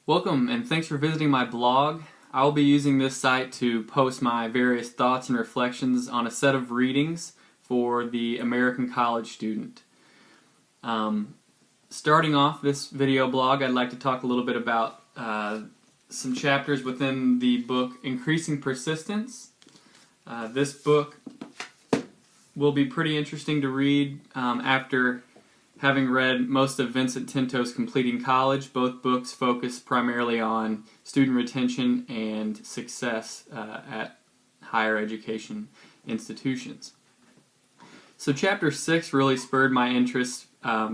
Welcome and thanks for visiting my blog. I'll be using this site to post my various thoughts and reflections on a set of readings for the American college student. Starting off this video blog, I'd like to talk a little bit about some chapters within the book Increasing Persistence. This book will be pretty interesting to read after having read most of Vincent Tinto's Completing College. Both books focus primarily on student retention and success at higher education institutions. So Chapter 6 really spurred my interest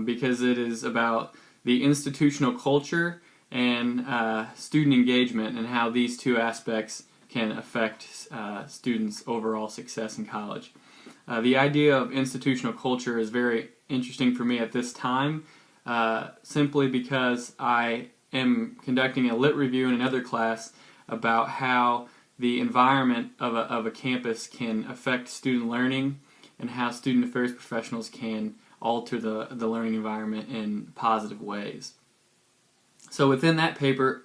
because it is about the institutional culture and student engagement and how these two aspects can affect students' overall success in college. The idea of institutional culture is very interesting for me at this time, simply because I am conducting a lit review in another class about how the environment of a campus can affect student learning and how student affairs professionals can alter the learning environment in positive ways. So within that paper,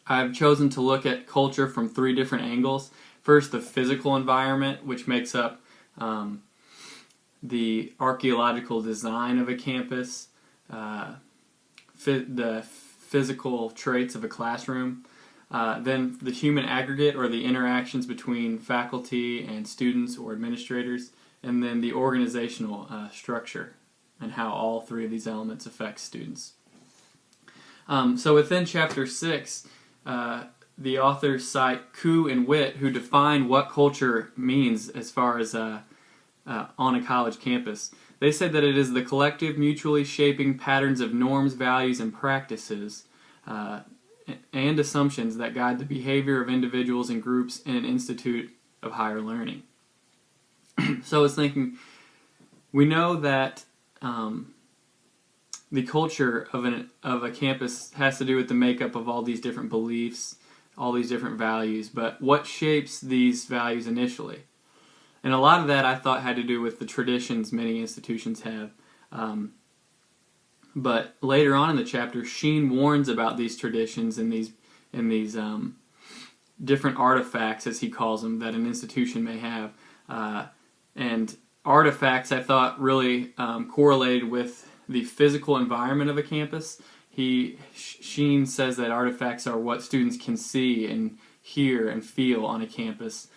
I've chosen to look at culture from three different angles. First, the physical environment, which makes up the archaeological design of a campus, the physical traits of a classroom, then the human aggregate or the interactions between faculty and students or administrators, and then the organizational structure and how all three of these elements affect students. So within Chapter 6, the authors cite Koo and Witt, who define what culture means as far as on a college campus. They said that it is the collective, mutually shaping patterns of norms, values, and practices and assumptions that guide the behavior of individuals and groups in an institute of higher learning. So I was thinking, we know that the culture of a campus has to do with the makeup of all these different beliefs, all these different values, but what shapes these values initially? And a lot of that I thought had to do with the traditions many institutions have. But later on in the chapter, Sheen warns about these traditions and these different artifacts, as he calls them, that an institution may have. And artifacts, I thought, really correlated with the physical environment of a campus. Sheen says that artifacts are what students can see and hear and feel on a campus.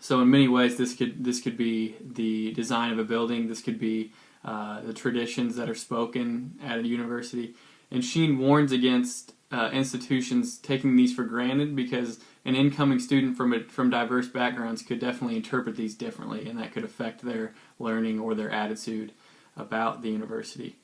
So in many ways, this could be the design of a building. This could be the traditions that are spoken at a university. And Sheen warns against institutions taking these for granted, because an incoming student from diverse backgrounds could definitely interpret these differently, and that could affect their learning or their attitude about the university.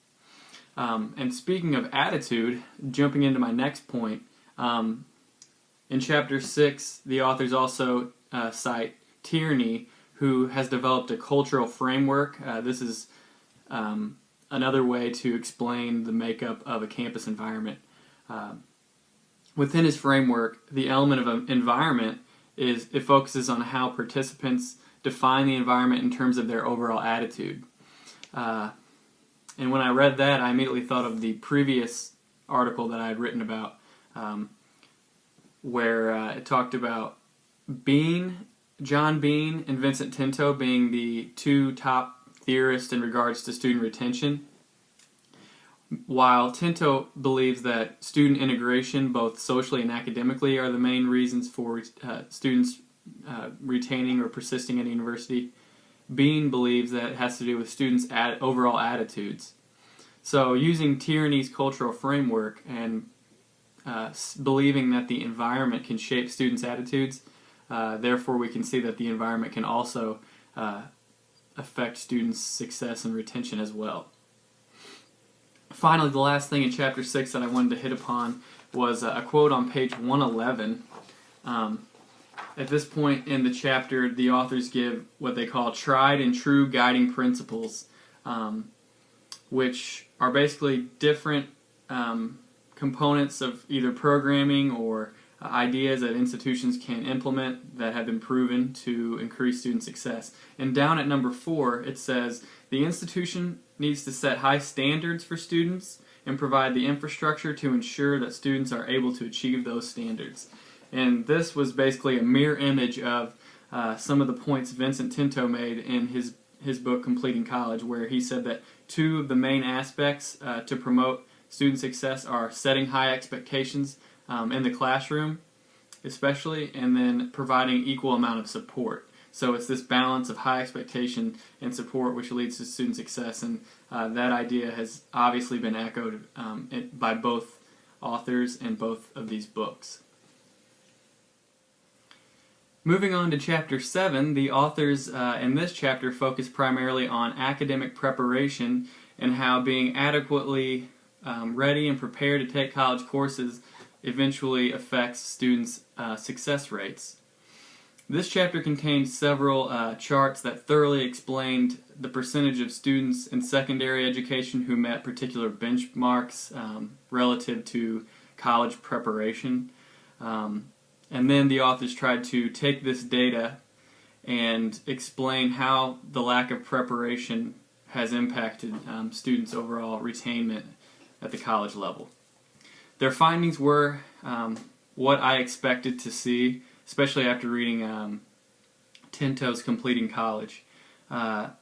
And speaking of attitude, jumping into my next point, in Chapter 6, the authors also cite Tierney, who has developed a cultural framework. This is another way to explain the makeup of a campus environment. Within his framework, the element of environment it focuses on how participants define the environment in terms of their overall attitude. And when I read that, I immediately thought of the previous article that I had written about, where it talked about John Bean and Vincent Tinto being the two top theorists in regards to student retention. While Tinto believes that student integration, both socially and academically, are the main reasons for students retaining or persisting at a university, Bean believes that it has to do with students' overall attitudes. So using Tierney's cultural framework and believing that the environment can shape students' attitudes, therefore we can see that the environment can also affect students' success and retention as well. Finally, the last thing in Chapter 6 that I wanted to hit upon was a quote on page 111. At this point in the chapter, the authors give what they call tried and true guiding principles, which are basically different components of either programming or ideas that institutions can implement that have been proven to increase student success. And down at number 4, it says, the institution needs to set high standards for students and provide the infrastructure to ensure that students are able to achieve those standards. And this was basically a mirror image of some of the points Vincent Tinto made in his book Completing College, where he said that two of the main aspects to promote student success are setting high expectations in the classroom especially, and then providing equal amount of support. So it's this balance of high expectation and support which leads to student success, and that idea has obviously been echoed by both authors in both of these books. Moving on to Chapter 7, the authors in this chapter focus primarily on academic preparation and how being adequately ready and prepared to take college courses eventually affects students' success rates. This chapter contains several charts that thoroughly explained the percentage of students in secondary education who met particular benchmarks relative to college preparation. And then the authors tried to take this data and explain how the lack of preparation has impacted students' overall retainment at the college level. Their findings were what I expected to see, especially after reading Tinto's Completing College. On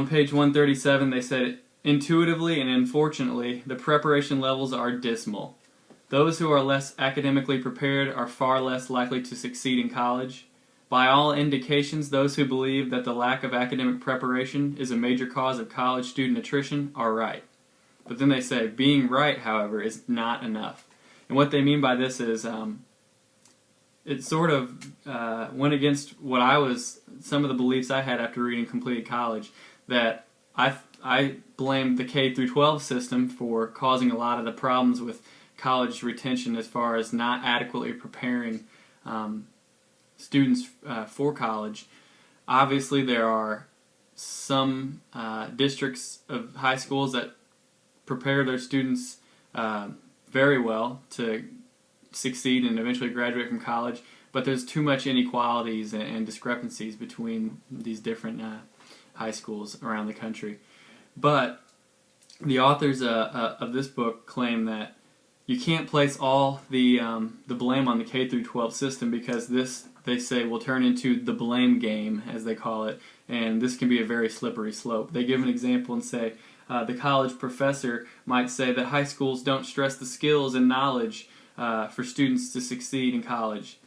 page 137 they said, "Intuitively and unfortunately, the preparation levels are dismal. Those who are less academically prepared are far less likely to succeed in college. By all indications, those who believe that the lack of academic preparation is a major cause of college student attrition are right." But then they say, being right, however, is not enough. And what they mean by this is it sort of went against some of the beliefs I had after reading Completed College, that I blamed the K through 12 system for causing a lot of the problems with college retention as far as not adequately preparing students for college. Obviously, there are some districts of high schools that prepare their students very well to succeed and eventually graduate from college, but there's too much inequalities and discrepancies between these different high schools around the country. But the authors of this book claim that you can't place all the blame on the K through 12 system, because this, they say, will turn into the blame game, as they call it, and this can be a very slippery slope. They give an example and say the college professor might say that high schools don't stress the skills and knowledge for students to succeed in college.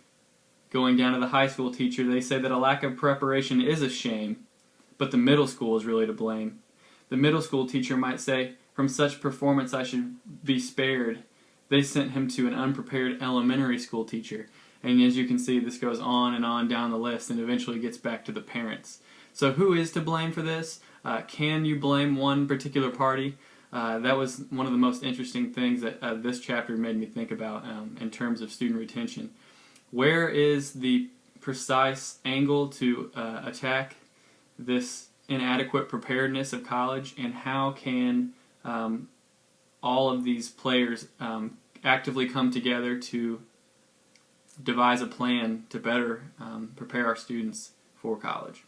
Going down to the high school teacher, they say that a lack of preparation is a shame, but the middle school is really to blame. The middle school teacher might say, "From such performance I should be spared. They sent him to an unprepared elementary school teacher." And as you can see, this goes on and on down the list and eventually gets back to the parents. So who is to blame for this? Can you blame one particular party? That was one of the most interesting things that this chapter made me think about in terms of student retention. Where is the precise angle to attack this inadequate preparedness of college, and how can all of these players actively come together to devise a plan to better prepare our students for college?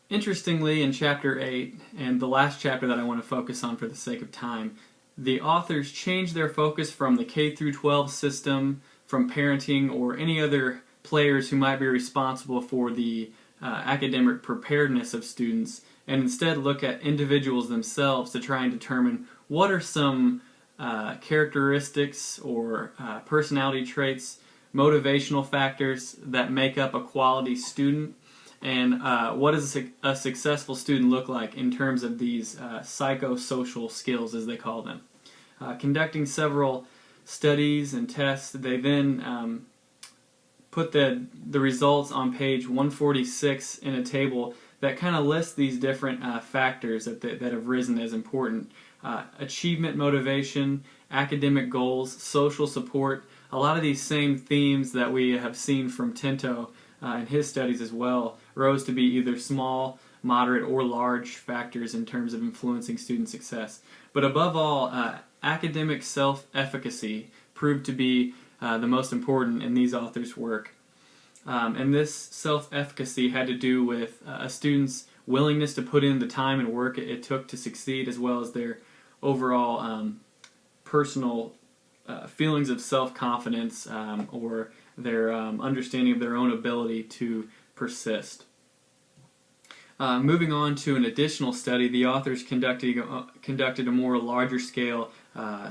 Interestingly, in Chapter 8, and the last chapter that I want to focus on for the sake of time, the authors change their focus from the K through 12 system, from parenting, or any other players who might be responsible for the academic preparedness of students, and instead look at individuals themselves to try and determine what are some characteristics or personality traits, motivational factors that make up a quality student, and what does a successful student look like in terms of these psychosocial skills, as they call them. Conducting several studies and tests, they then put the results on page 146 in a table that kind of lists these different factors that have risen as important. Achievement motivation, academic goals, social support, a lot of these same themes that we have seen from Tinto in his studies as well rose to be either small, moderate, or large factors in terms of influencing student success. But above all, academic self-efficacy proved to be the most important in these authors' work. And this self-efficacy had to do with a student's willingness to put in the time and work it took to succeed, as well as their overall personal feelings of self-confidence or their understanding of their own ability to persist. Moving on to an additional study, the authors conducted a more larger scale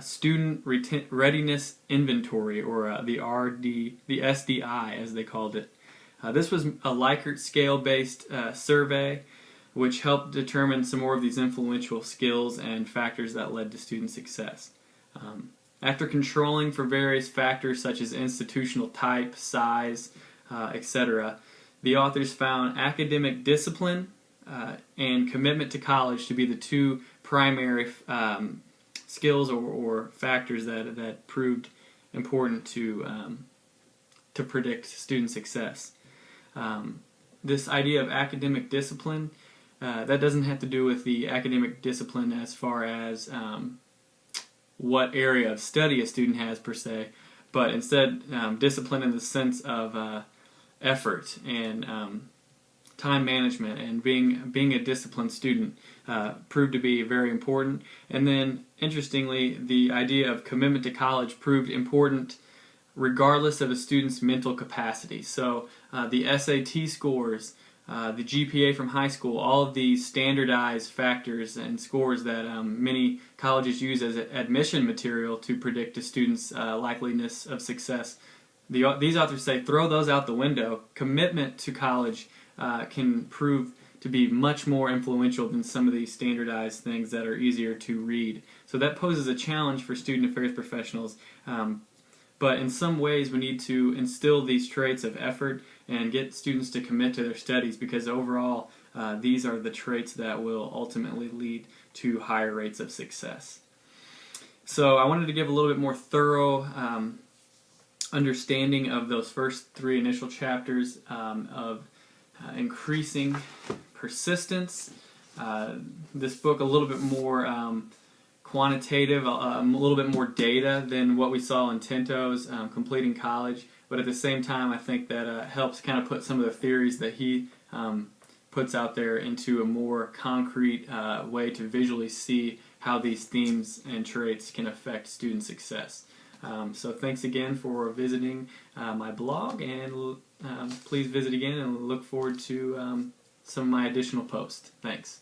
student readiness inventory, or the SDI as they called it. This was a Likert scale-based survey which helped determine some more of these influential skills and factors that led to student success. After controlling for various factors such as institutional type, size, etc., the authors found academic discipline and commitment to college to be the two primary skills or factors that proved important to predict student success. This idea of academic discipline, that doesn't have to do with the academic discipline as far as what area of study a student has per se, but instead discipline in the sense of effort and time management, and being a disciplined student proved to be very important. And then, interestingly, the idea of commitment to college proved important regardless of a student's mental capacity. So the SAT scores, the GPA from high school, all of these standardized factors and scores that many colleges use as admission material to predict a student's likeliness of success. These authors say throw those out the window. Commitment to college can prove to be much more influential than some of these standardized things that are easier to read. So that poses a challenge for student affairs professionals. But in some ways we need to instill these traits of effort and get students to commit to their studies, because overall these are the traits that will ultimately lead to higher rates of success. So I wanted to give a little bit more thorough understanding of those first three initial chapters of increasing persistence. This book a little bit more quantitative, a little bit more data than what we saw in Tinto's Completing College, but at the same time I think that helps kind of put some of the theories that he puts out there into a more concrete way to visually see how these themes and traits can affect student success. So thanks again for visiting my blog, and please visit again, and look forward to some of my additional posts. Thanks.